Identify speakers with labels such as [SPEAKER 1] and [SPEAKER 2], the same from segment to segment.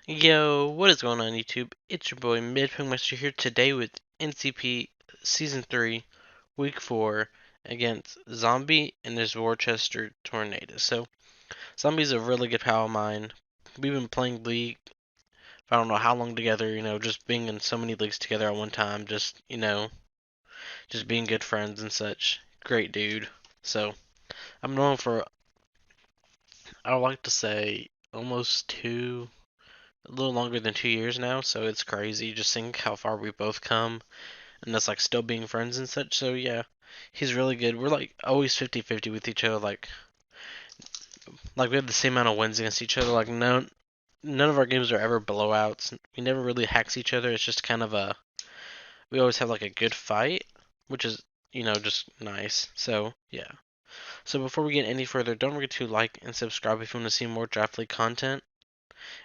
[SPEAKER 1] Yo, what is going on YouTube? It's your boy Midpingmaster here today with NCP Season 3, Week 4 against Zombie and his Worcester Tornadus. So, Zombie's a really good pal of mine. We've been playing League, I don't know how long together, just being in so many leagues together at one time, just being good friends and such. Great dude. So, I'm known for, I would like to say, almost a little longer than 2 years now, so it's crazy just seeing how far we both come and us like still being friends and such. So yeah, he's really good. We're like always 50-50 with each other. Like we have the same amount of wins against each other. Like none of our games are ever blowouts. We never really hacks each other. It's just kind of we always have like a good fight, which is just nice. So yeah. So before we get any further, don't forget to like and subscribe if you want to see more Draft League content,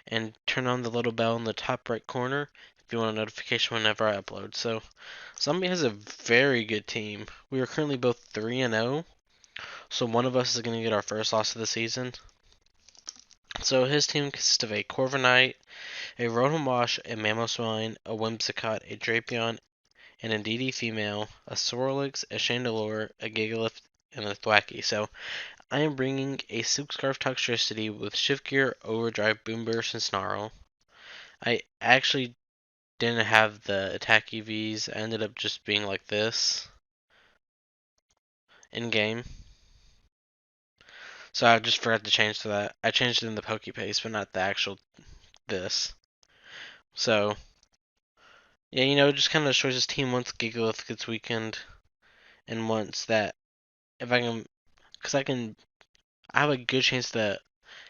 [SPEAKER 1] and turn on the little bell in the top right corner if you want a notification whenever I upload. So, Zombie has a very good team. We are currently both 3-0, so one of us is going to get our first loss of the season. So his team consists of a Corviknight, a Rotom Wash, a Mamoswine, a Whimsicott, a Drapion, an Indeedee female, a Swirlix, a Chandelure, a Gigalith, and a Thwackey. So I am bringing a Silk Scarf Toxtricity with Shift Gear, Overdrive, Boomburst, and Snarl. I actually didn't have the attack EVs. I ended up just being like this in game. So I just forgot to change to that. I changed it in the Pokepaste, but not the actual this. So yeah, it just kind of shows his team once Gigalith gets weakened, and once that if I can, because I have a good chance to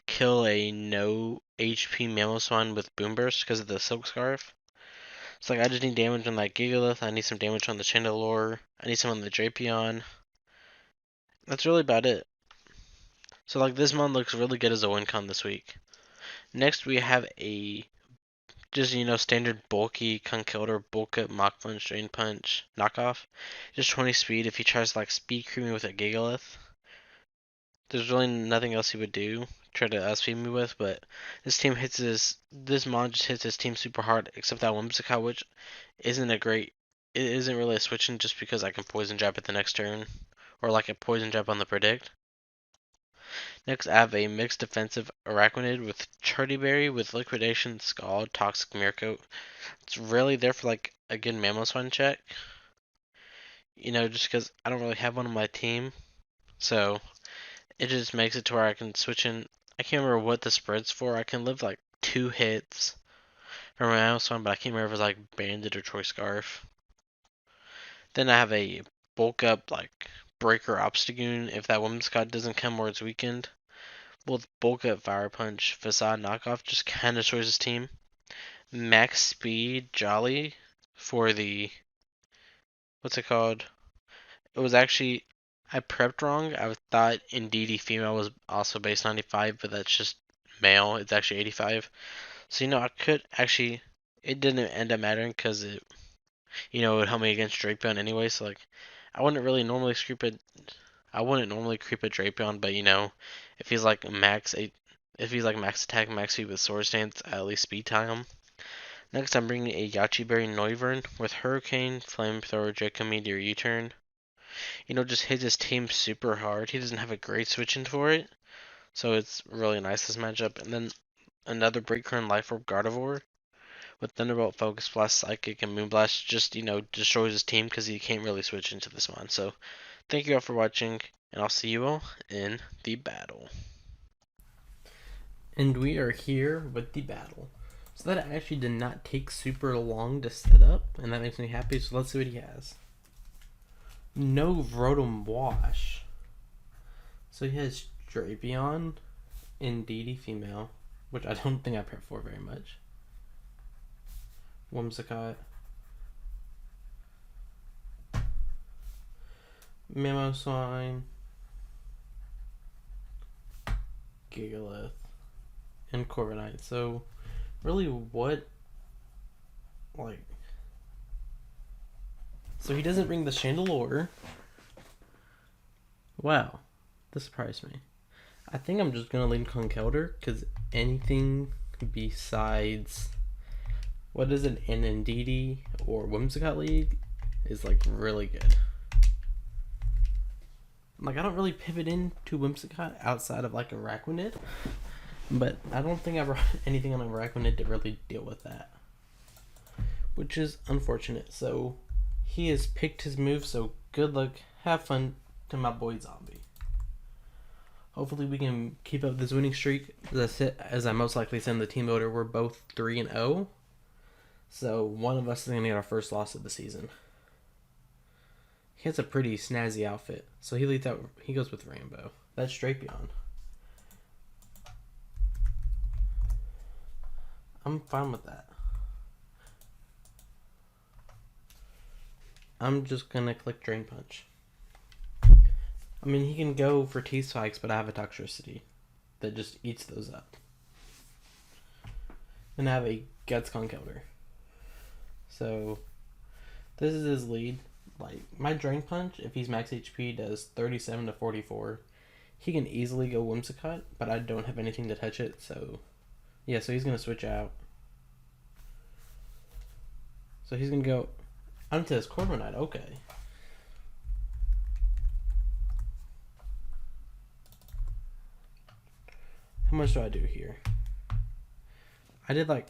[SPEAKER 1] kill a no HP Mamoswine with Boomburst because of the Silk Scarf. It's like I just need damage on that Gigalith. I need some damage on the Chandelure. I need some on the Drapion. That's really about it. So like this mon looks really good as a win con this week. Next we have a just standard bulky Conkeldurr bulk up Mach Punch Drain Punch knockoff. Just 20 speed if he tries to like speed cream me with a Gigalith. There's really nothing else he would do. Try to outspeed me with, but this mon just hits his team super hard, except that Whimsicott, which isn't a great it isn't really a switching just because I can poison jab at the next turn. Or like a poison jab on the predict. Next, I have a mixed defensive Arachnid with Charty Berry with Liquidation, Scald, Toxic Mirror Coat. It's really there for like a good Mamoswine check. Just because I don't really have one on my team. So it just makes it to where I can switch in. I can't remember what the spread's for. I can live like 2 hits from my Mamoswine, but I can't remember if it's like Bandit or Choice Scarf. Then I have a bulk up like Breaker Obstagoon if that Whimsicott doesn't come or it's weakened. With bulk up Fire Punch, Facade Knockoff just kind of shows his team. Max Speed Jolly for the what's it called? It was actually I prepped wrong. I thought Indeedee female was also base 95, but that's just male. It's actually 85. So I could actually it didn't end up mattering because it would help me against Drapion anyway. So like I wouldn't really normally creep it. I wouldn't normally creep a Drapion, but if he's like max attack, max speed with Sword Stance, I at least speed tie him. Next, I'm bringing a Yachi Berry Noivern with Hurricane, Flamethrower, Draco Meteor U-turn. Just hits his team super hard. He doesn't have a great switch-in for it, so it's really nice this matchup. And then another Breaker and Life Orb Gardevoir with Thunderbolt, Focus Blast, Psychic, and Moonblast just destroys his team because he can't really switch into this one. So thank you all for watching, and I'll see you all in the battle. And we are here with the battle. So that actually did not take super long to set up, and that makes me happy. So let's see what he has. No Rotom Wash. So he has Drapion, Indeedee female, which I don't think I prep for very much. Whimsicott, Mamoswine, Gigalith, and Corviknight. So really so he doesn't bring the Chandelure. Wow, this surprised me. I think I'm just gonna lean Conkeldurr because anything
[SPEAKER 2] besides, what is it, an NDD or Whimsicott League, is like really good. Like, I don't really pivot into Whimsicott outside of like Araquanid, but I don't think I brought anything on Araquanid to really deal with that, which is unfortunate. So he has picked his move, so good luck, have fun to my boy Zombie. Hopefully we can keep up this winning streak. As I most likely said in the team voter, we're both 3-0. So one of us is going to get our first loss of the season. He has a pretty snazzy outfit. So he goes with Rambo. That's Drapion. I'm fine with that. I'm just going to click Drain Punch. I mean, he can go for T-Spikes, but I have a Toxtricity that just eats those up. And I have a Guts Conkeldurr. So, this is his lead. Like, my Drain Punch, if he's max HP, does 37 to 44. He can easily go Whimsicott, but I don't have anything to touch it, so... Yeah, so he's going to switch out. So he's going to go onto his Corviknight, okay. How much do I do here? I did like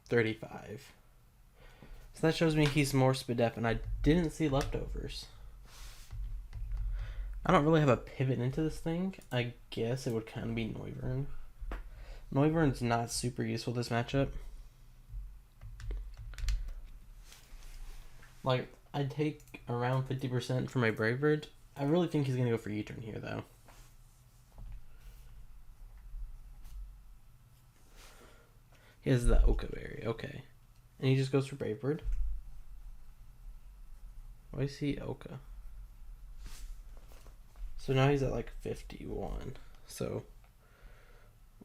[SPEAKER 2] 35. So that shows me he's more Spadef, and I didn't see leftovers. I don't really have a pivot into this thing. I guess it would kind of be Noivern. Noivern's not super useful this matchup. Like, I'd take around 50% for my Brave Bird. I really think he's going to go for U-turn here, though. He has the Oka Berry, okay. And he just goes for Brave Bird. Why is he Oka? So now he's at like 51. So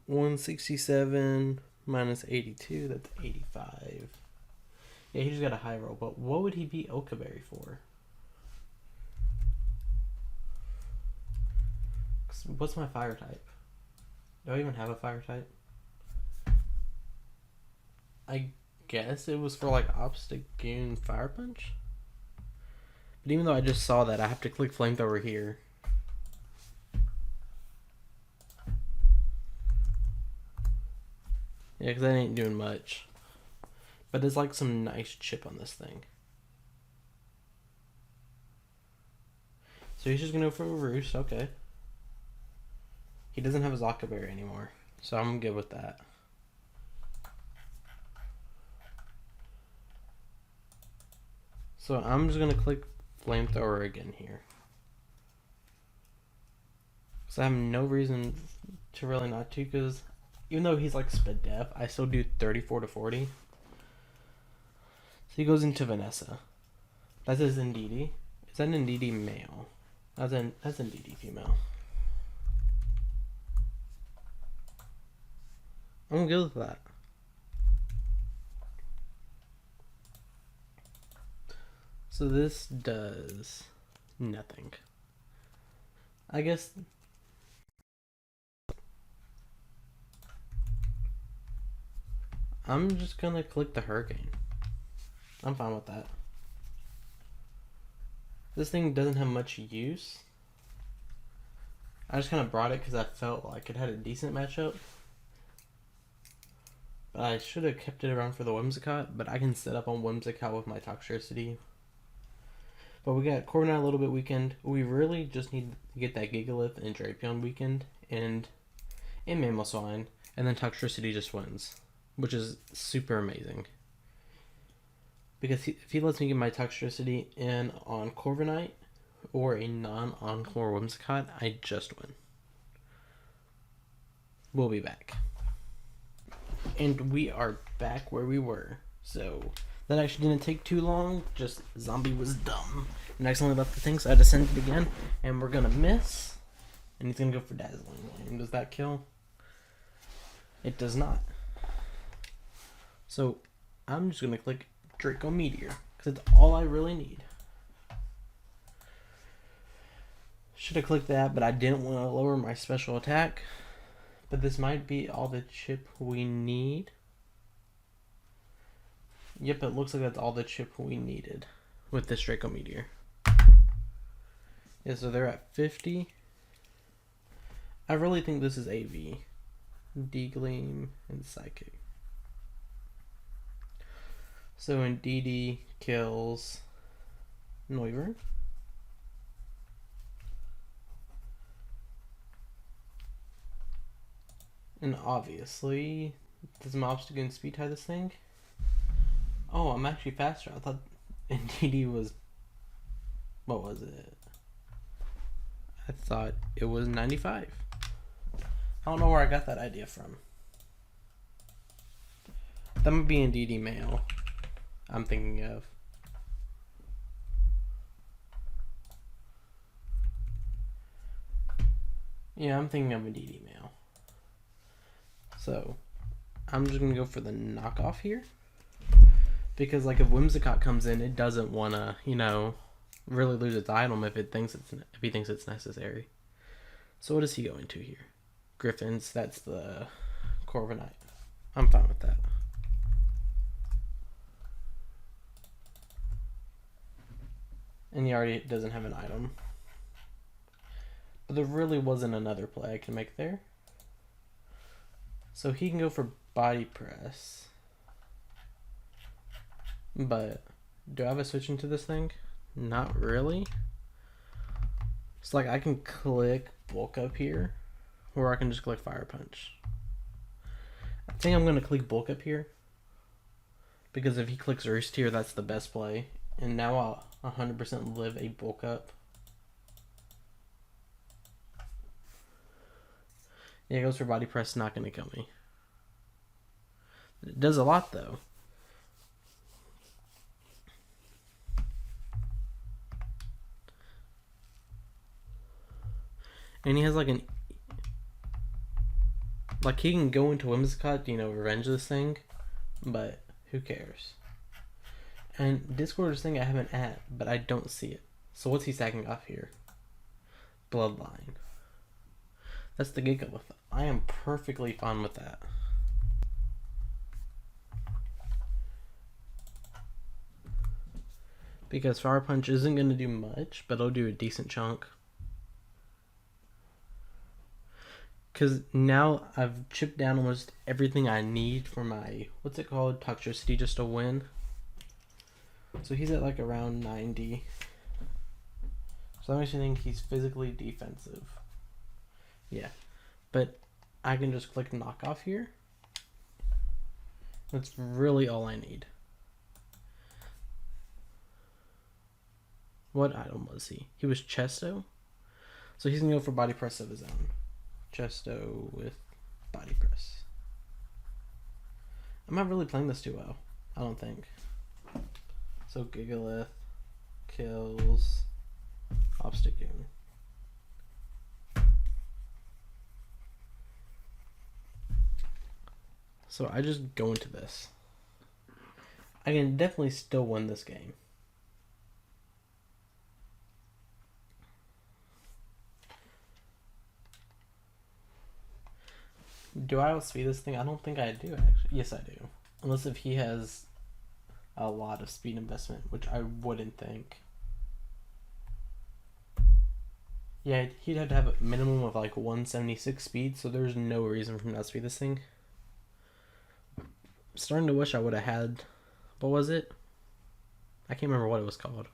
[SPEAKER 2] 167 minus 82, that's 85. Yeah, he just got a high roll, but what would he be Oka Berry for? What's my fire type? Do I even have a fire type? I guess it was for like Obstagoon Fire Punch? But even though I just saw that, I have to click Flamethrower here. Yeah, because that ain't doing much. But there's like some nice chip on this thing. So he's just going to go for a Roost, okay. He doesn't have his Oka Berry anymore, so I'm good with that. So I'm just going to click Flamethrower again here. Because I have no reason to really not to, because even though he's like Spadef, I still do 34 to 40. So he goes into Vanessa. That's his Indeedee. Is that an Indeedee male? That's Indeedee female. I'm good with that. So this does nothing. I guess I'm just gonna click the Hurricane. I'm fine with that. This thing doesn't have much use. I just kind of brought it because I felt like it had a decent matchup. But I should have kept it around for the Whimsicott, but I can set up on Whimsicott with my Toxtricity. But we got Corviknight a little bit weakened. We really just need to get that Gigalith and Drapion weakened, and Mamoswine, and then Toxtricity just wins, which is super amazing. Because if he lets me get my Toxtricity in on Corviknight or a non-Encore Whimsicott, I just win. We'll be back. And we are back where we were. So that actually didn't take too long. Just Zombie was dumb and accidentally left the thing, so I had to send it again. And we're gonna miss. And he's gonna go for Dazzling. And does that kill? It does not. So I'm just gonna click Draco Meteor because it's all I really need. Should have clicked that, but I didn't want to lower my special attack But this might be all the chip we need. Yep, it looks like that's all the chip we needed with this Draco Meteor. Yeah, so they're at 50. I really think this is AV. D-Gleam and Psychic. So when DD kills Noivern. And obviously, does my obstacle speed tie this thing? Oh, I'm actually faster. I thought NDD was... What was it? I thought it was 95. I don't know where I got that idea from. That might be NDD male I'm thinking of. Yeah, I'm thinking of a DD male. So, I'm just going to go for the knockoff here. Because, like, if Whimsicott comes in, it doesn't want to, you know, really lose its item if he thinks it's necessary. So what is he going to here? Griffins, that's the Corviknight. I'm fine with that. And he already doesn't have an item. But there really wasn't another play I can make there. So he can go for Body Press. But do I have a switch into this thing? Not really. It's like I can click Bulk Up here, or I can just click Fire Punch. I think I'm going to click Bulk Up here, because if he clicks Roost here, that's the best play. And now I'll 100% live a Bulk Up. Yeah, it goes for Body Press, not going to kill me. It does a lot, though. And he has like an... Like he can go into Whimsicott, you know, revenge this thing. But who cares? And Discord is thing I haven't at, but I don't see it. So what's he stacking off here? Bloodline. That's the Gigalith. I am perfectly fine with that. Because Fire Punch isn't going to do much, but it'll do a decent chunk. Because now I've chipped down almost everything I need for my, what's it called, Toxicity, just to win. So he's at like around 90. So that makes me think he's physically defensive. Yeah. But I can just click Knockoff here. That's really all I need. What item was he? He was Chesto. So he's going to go for Body Press of his own. Chesto with Body Press. I'm not really playing this too well, I don't think. So Gigalith kills Obstagoon. So I just go into this. I can definitely still win this game. Do I outspeed this thing? I don't think I do, actually. Yes, I do. Unless if he has a lot of speed investment, which I wouldn't think. Yeah, he'd have to have a minimum of like 176 speed, so there's no reason for him to outspeed this thing. I'm starting to wish I would have had... What was it? I can't remember what it was called.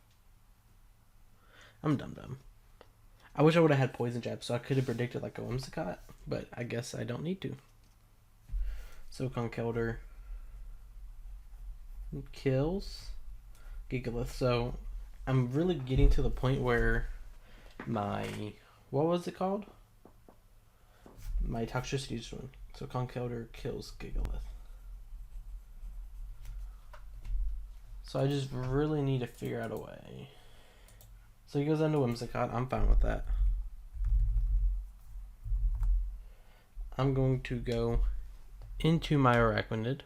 [SPEAKER 2] I'm dumb. I wish I would have had Poison Jab so I could have predicted like a Whimsicott, but I guess I don't need to. So Conkeldurr kills Gigalith. So I'm really getting to the point where my... What was it called? My Toxicity is one. So Conkeldurr kills Gigalith. So I just really need to figure out a way. So he goes into Whimsicott. I'm fine with that. I'm going to go into my Araquanid.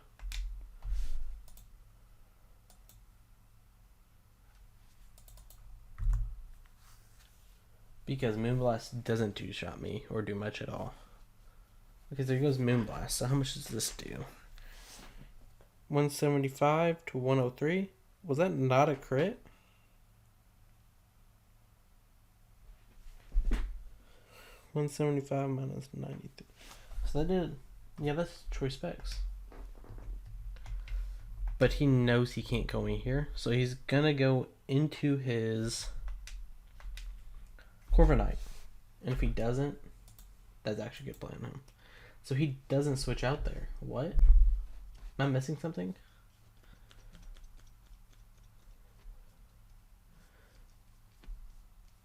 [SPEAKER 2] Because Moonblast doesn't two-shot me or do much at all. Okay, there goes Moonblast. So how much does this do? 175 to 103. Was that not a crit? $175 minus 93. So that did. Yeah, that's choice specs. But he knows he can't kill me here, so he's gonna go into his Corviknight. And if he doesn't, that's actually good play on him. So he doesn't switch out there. What? Am I missing something?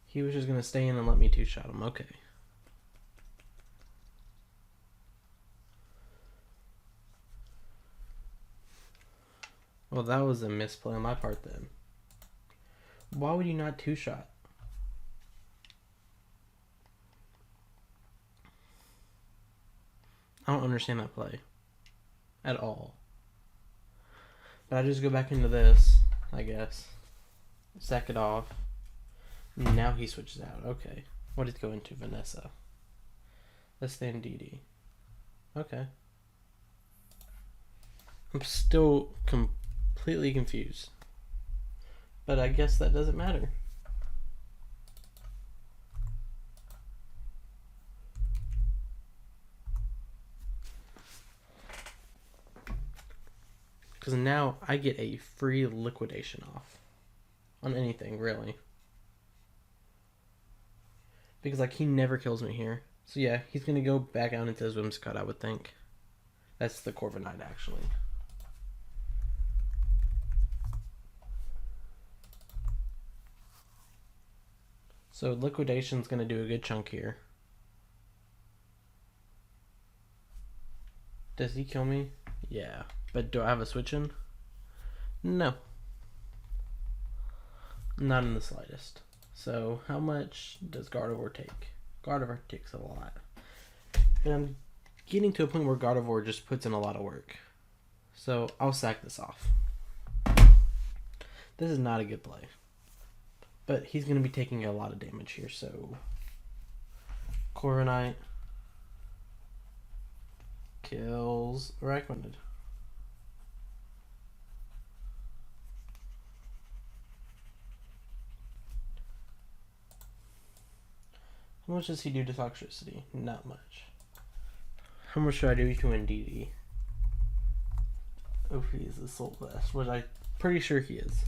[SPEAKER 2] He was just gonna stay in and let me two-shot him. Okay. Well, that was a misplay on my part then. Why would you not two-shot? I don't understand that play. At all. But I just go back into this, I guess. Sack it off. Now he switches out. Okay. What did he go into? Vanessa. Let's stay in DD. Okay. I'm still completely confused. But I guess that doesn't matter. Because now I get a free liquidation off. On anything, really. Because, like, he never kills me here. So, yeah, he's going to go back out into his Whimsicott, I would think. That's the Corviknight, actually. So, liquidation's going to do a good chunk here. Does he kill me? Yeah. But do I have a switch in? No. Not in the slightest. So, how much does Gardevoir take? Gardevoir takes a lot. And I'm getting to a point where Gardevoir just puts in a lot of work. So, I'll sack this off. This is not a good play. But he's going to be taking a lot of damage here, so... Corviknight kills Arachnoid. How much does he do to Toxicity? Not much. How much should I do to NDD? Oh, he is a Soul Vest, which I'm pretty sure he is.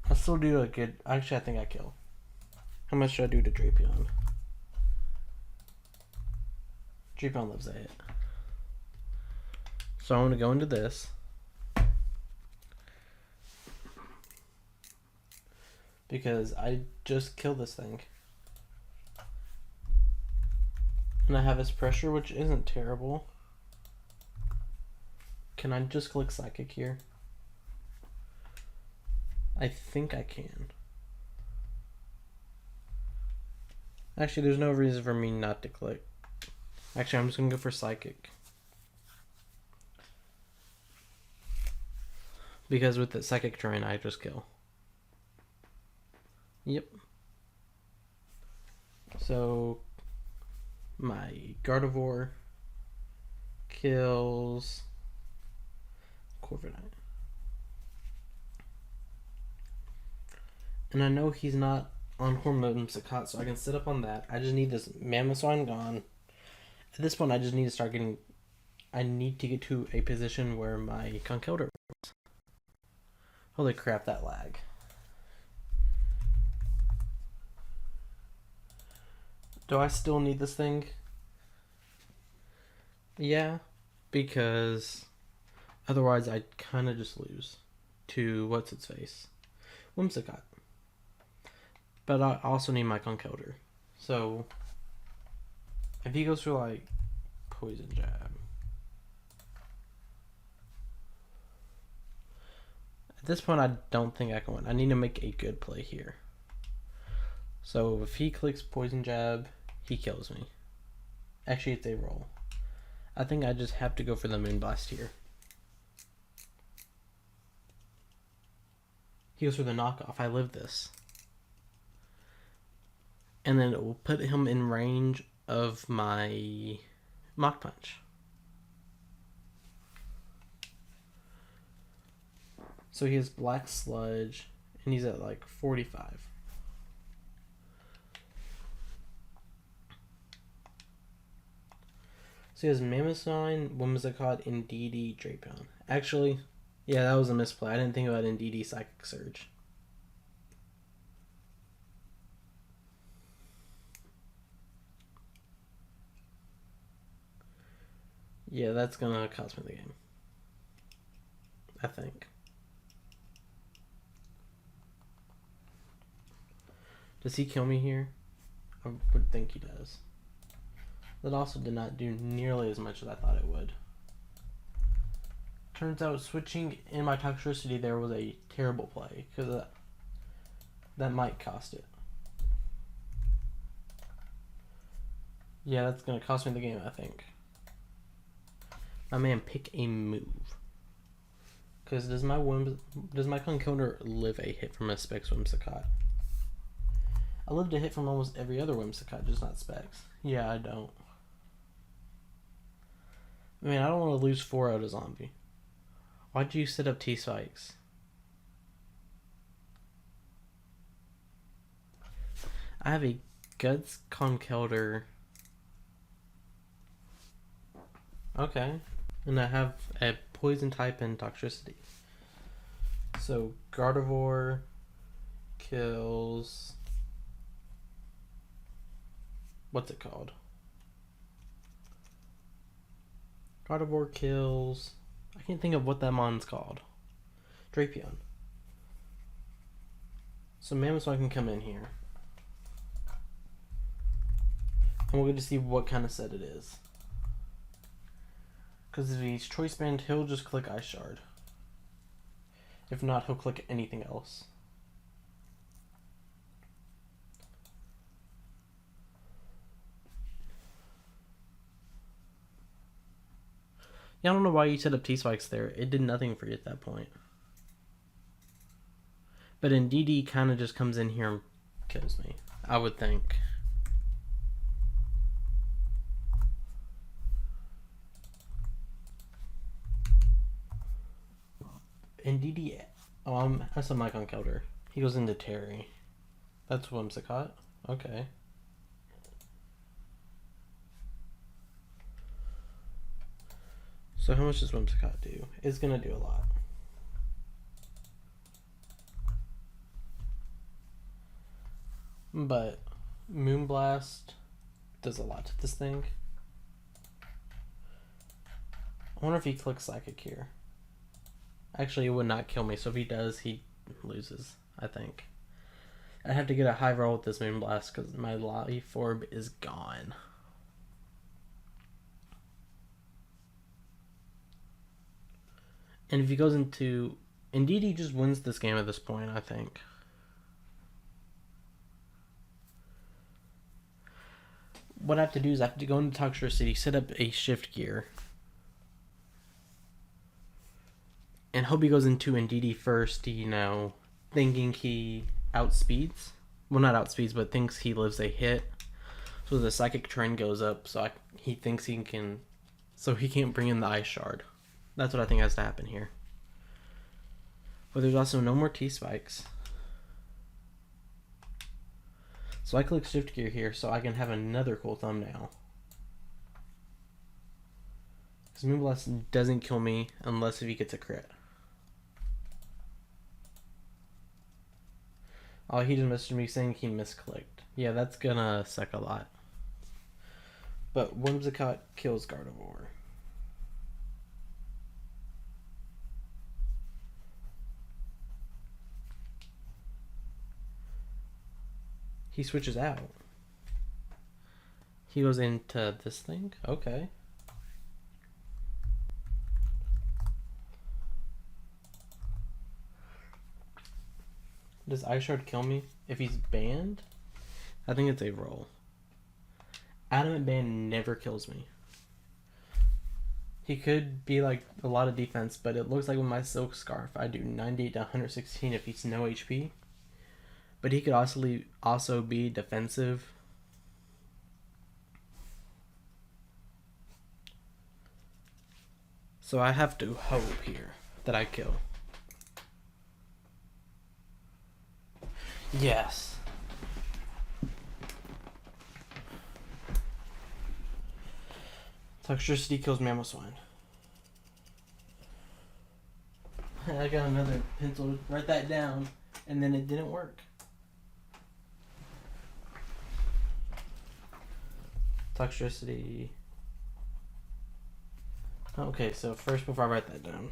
[SPEAKER 2] I still do a good... Actually, I think I kill. How much should I do to Drapion? Drapion lives a hit. So I'm going to go into this. Because I just killed this thing. And I have his pressure, which isn't terrible. Can I just click Psychic here? I think I can. Actually, there's no reason for me not to click. Actually, I'm just going to go for Psychic. Because with the Psychic Terrain, I just kill. Yep. So, my Gardevoir kills Corviknight. And I know he's not on Hormone Sakat, so I can sit up on that. I just need this Mamoswine gone. At this point, I just need to start getting... I need to get to a position where my Conkeldurr is. Holy crap, that lag. Do I still need this thing? Yeah, because otherwise I'd kind of just lose to what's-its-face. Whimsicott. But I also need my Conkeldurr. So, if he goes for, like, Poison Jab. At this point, I don't think I can win. I need to make a good play here. So, if he clicks Poison Jab, he kills me. Actually, it's a roll. I think I just have to go for the Moonblast here. He goes for the knockoff. I live this. And then it will put him in range of my Mach Punch. So he has Black Sludge, and he's at like 45. So he has Mamoswine, Whimsicott, and DD Drapion. Actually, yeah, that was a misplay. I didn't think about DD Psychic Surge. Yeah, that's gonna cost me the game, I think. Does he kill me here? I would think he does. That also did not do nearly as much as I thought it would. Turns out switching in my Toxtricity there was a terrible play, because that might cost it. Yeah, that's going to cost me the game, I think. My man, pick a move. Because does my Conkeldurr live a hit from a Specs Whimsicott? I lived a hit from almost every other Whimsicott, just not Specs. Yeah, I don't. I mean, I don't want to lose 4 out of Zombie. Why'd you set up T-Spikes? I have a Guts Conkeldurr. Okay. And I have a Poison type and Toxtricity. So, Gardevoir kills... What's it called? Gardevoir kills... I can't think of what that mon's called. Drapion. So Mamoswine can come in here. And we're going to see what kind of set it is. Because if he's Choice Band, he'll just click Ice Shard. If not, he'll click anything else. Yeah, I don't know why you set up T-Spikes there. It did nothing for you at that point. But in DD kind of just comes in here and kills me, I would think. In DD... Oh, that's a Conkeldurr. He goes into Terry. That's Whimsicott. Okay. So how much does Whimsicott do? It's going to do a lot. But Moonblast does a lot to this thing. I wonder if he clicks Psychic here. Actually, it would not kill me, so if he does, he loses, I think. I have to get a high roll with this Moonblast because my Life Orb is gone. And if he goes into... Indeed, he just wins this game at this point, I think. What I have to do is I have to go into Toxtricity, set up a Shift Gear, and hope he goes into Indeedee first, you know, thinking he outspeeds. Well, not outspeeds, but thinks he lives a hit. So the Psychic trend goes up, so he thinks he can... So he can't bring in the Ice Shard. That's what I think has to happen here. But there's also no more T-Spikes. So I click Shift Gear here so I can have another cool thumbnail. Because Moonblast doesn't kill me unless if he gets a crit. Oh, he just messaged me saying he misclicked. Yeah, that's gonna suck a lot. But Whimsicott kills Gardevoir. He switches out. He goes into this thing? Okay. Does Ice Shard kill me if he's banned? I think it's a roll. Adamant Band never kills me. He could be like a lot of defense, but it looks like with my Silk Scarf, I do 98 to 116 if he's no HP. But he could also be defensive. So I have to hope here that I kill. Yes. Toxicity kills mammal swine. I got another pencil to write that down, and then it didn't work. Toxicity. Okay, so first, before I write that down.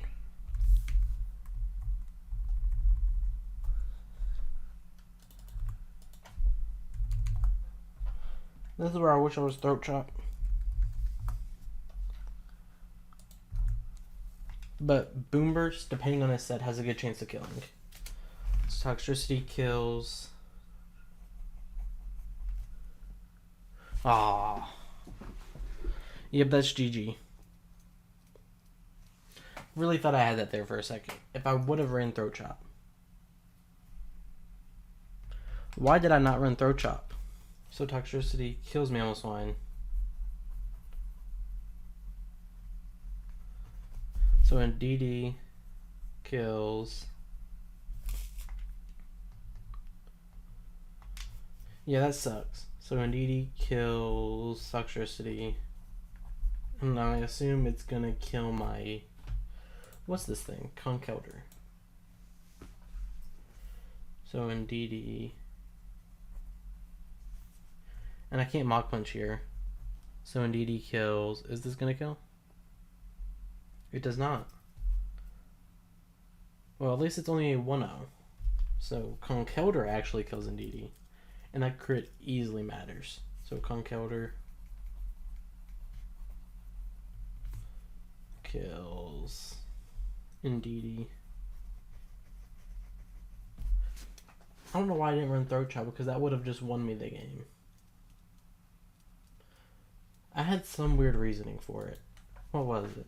[SPEAKER 2] This is where I wish I was throat chop. But Boom Burst, depending on his set, has a good chance of killing. So Toxicity kills. Ah. Yep, that's GG. Really thought I had that there for a second. If I would have ran Throat Chop. Why did I not run Throat Chop? So Toxicity kills Mammal Swine. So when DD kills... Yeah, that sucks. So when DD kills Toxicity, and I assume it's gonna kill my... What's this thing? Conkelder. So in DD... And I can't Mach Punch here. So when DD kills... Is this gonna kill? It does not. Well, at least it's only a 1-0. So Conkelder actually kills in DD. And that crit easily matters. So Conkelder kills Indeedee. I don't know why I didn't run Throat Chop, because that would have just won me the game. I had some weird reasoning for it. What was it?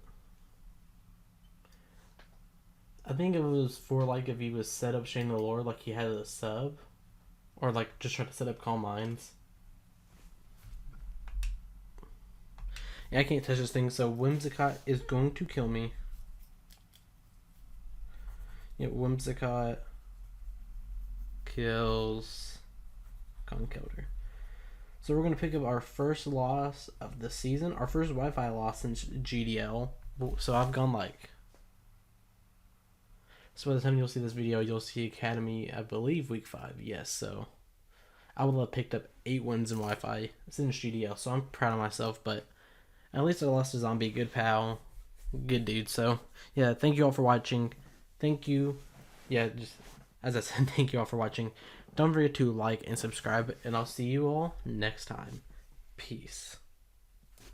[SPEAKER 2] I think it was for like if he was set up Shane the Lord, like he had a sub. Or like just try to set up Calm Minds. Yeah, I can't touch this thing, so Whimsicott is going to kill me. Yeah, Whimsicott kills Conkelder. So we're going to pick up our first loss of the season. Our first Wi-Fi loss since GDL. So I've gone like... So by the time you'll see this video, you'll see Academy, I believe, week 5. Yes, so I will have picked up 8 wins in Wi-Fi since GDL. So I'm proud of myself, but at least I lost to Zombie. Good pal. Good dude. So, yeah, thank you all for watching. Thank you. Yeah, just as I said, thank you all for watching. Don't forget to like and subscribe, and I'll see you all next time. Peace.